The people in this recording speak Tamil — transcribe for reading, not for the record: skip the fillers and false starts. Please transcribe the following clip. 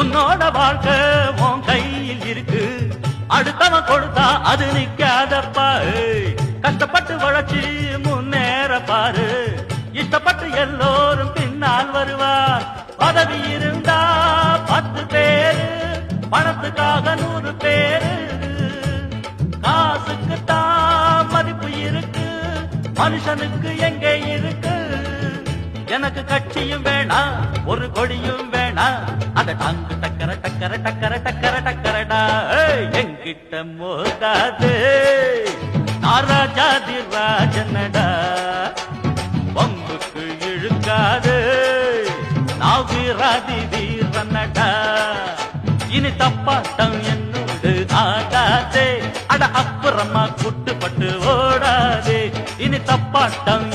உன்னோட வாழ்க்கை உன் கையில் இருக்கு, அடுத்தவன் கொடுத்தா அது நிக்காதப்பா. கஷ்டப்பட்டு உழைச்சி முன்னேற பாரு, இஷ்டப்பட்டு எல்லோரும் பின்னால் வருவார். பதவி இருந்தா 10 பேரு, பணத்துக்காக 100 பேரு. காசுக்கு தான் மதிப்பு இருக்கு, மனுஷனுக்கு எங்கே இருக்கு? எனக்கு கட்சியும் வேணா, ஒரு கொடியும் வேணா, அத டாங்கு டக்கர டக்கர டக்கர டக்கர டக்கரடா. என்கிட்ட மோதாது, நான் ராஜாதி ராஜனடா. வம்புக்கு இழுக்காது, நான் வீராதி வீரனடா. இனி தப்பாட்டம் என்னோடு ஆடாதே, அட அப்புறமா குட்டுப்பட்டு ஓடாதே. இனி தப்பாட்டம்